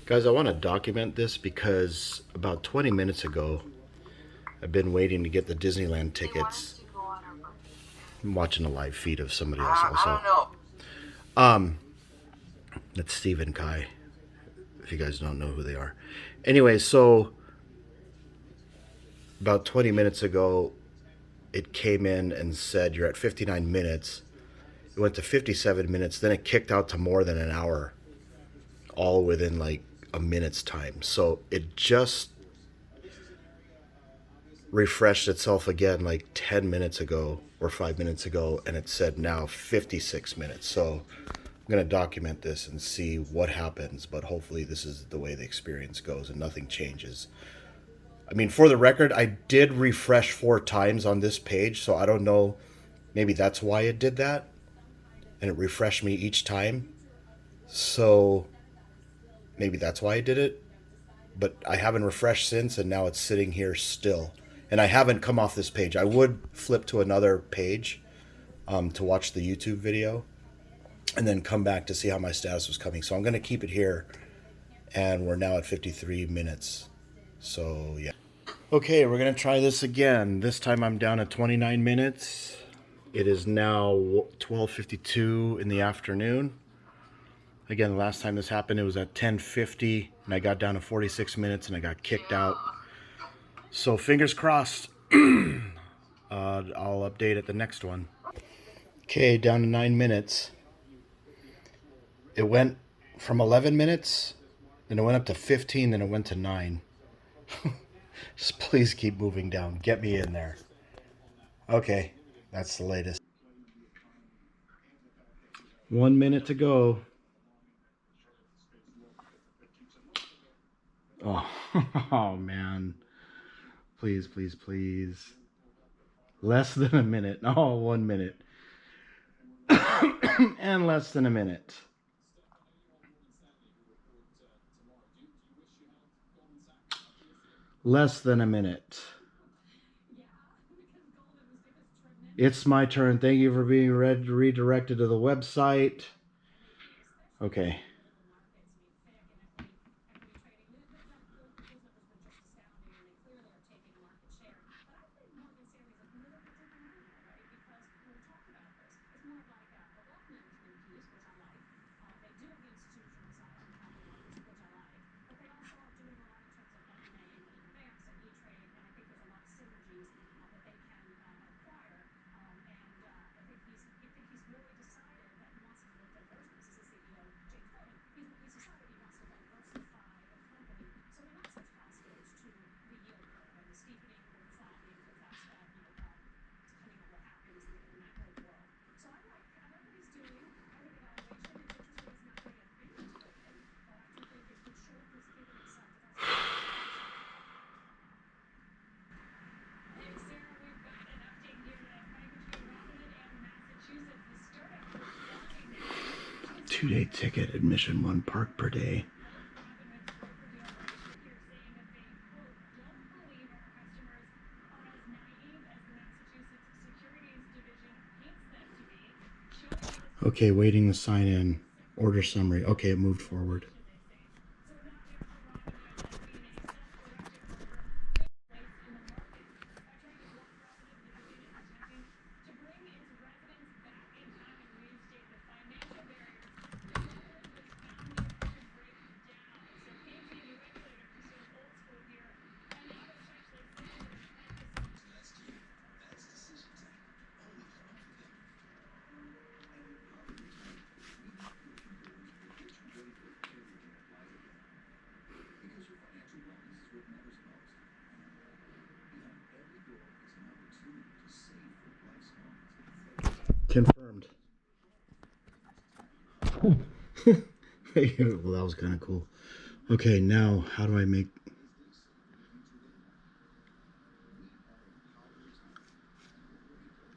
Guys, I want to document this because about 20 minutes ago, I've been waiting to get the Disneyland tickets. I'm watching a live feed of somebody else also. That's Steve and Kai, if you guys don't know who they are. Anyway, so about 20 minutes ago, it came in and said you're at 59 minutes. It went to 57 minutes, then it kicked out to more than an hour, all within like a minute's time. So it just refreshed itself again like 10 minutes ago or 5 minutes ago, and it said now 56 minutes. So I'm going to document this and see what happens, but hopefully this is the way the experience goes and nothing changes. I mean, for the record, I did refresh 4 times on this page, so I don't know. Maybe that's why it did that, and it refreshed me each time. So maybe that's why I did it. But I haven't refreshed since, and now it's sitting here still. And I haven't come off this page. I would flip to another page to watch the YouTube video and then come back to see how my status was coming. So I'm going to keep it here, and we're now at 53 minutes. So, yeah. Okay, we're going to try this again. This time I'm down at 29 minutes. It is now 12:52 in the afternoon. Again, the last time this happened, it was at 10:50, and I got down to 46 minutes, and I got kicked out. So fingers crossed. I'll update at the next one. Okay, down to 9 minutes. It went from 11 minutes, then it went up to 15, then it went to 9. Just please keep moving down. Get me in there. Okay, that's the latest. 1 minute to go. Oh, oh man. Please, please, please. Less than a minute. Oh, 1 minute. And less than a minute. Less than a minute. It's my turn. Thank you for being redirected to the website. Okay. Two-day ticket, admission 1 park per day. Okay, waiting to sign in. Order summary. Okay, it moved forward. Confirmed. Well, that was kind of cool. Okay, now how do I make...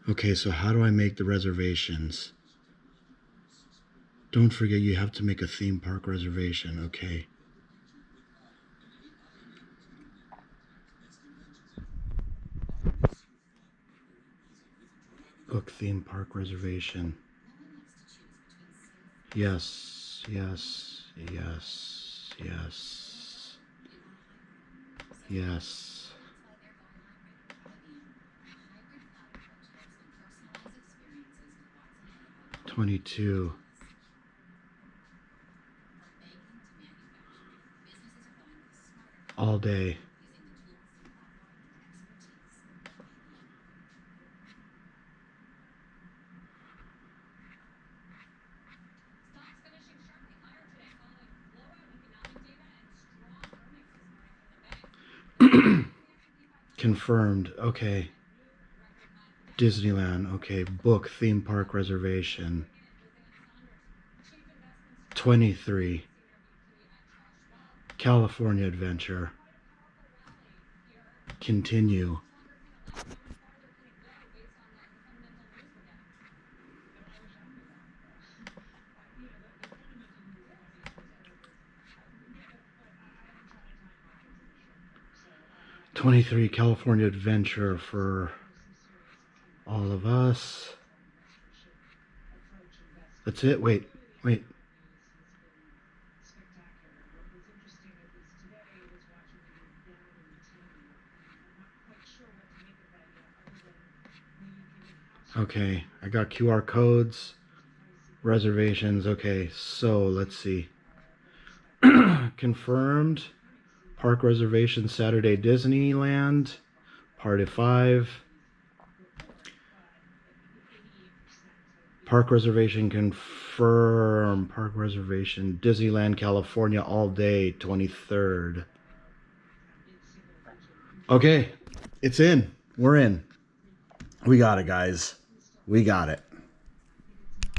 Okay, so how do I make the reservations? Don't forget you have to make a theme park reservation. Okay. Book theme park reservation. Yes, yes, yes, yes. Yes. Yes. 22. All day. Confirmed. Okay. Disneyland. Okay. Book theme park reservation. 23. California Adventure. Continue. $23 California Adventure for all of us. That's it? Wait. Okay, I got QR codes, reservations. Okay, so let's see. Confirmed. Park reservation Saturday Disneyland. Party 5. Park reservation confirmed. Park reservation Disneyland California all day 23rd. Okay, it's in. We're in. We got it, guys. We got it.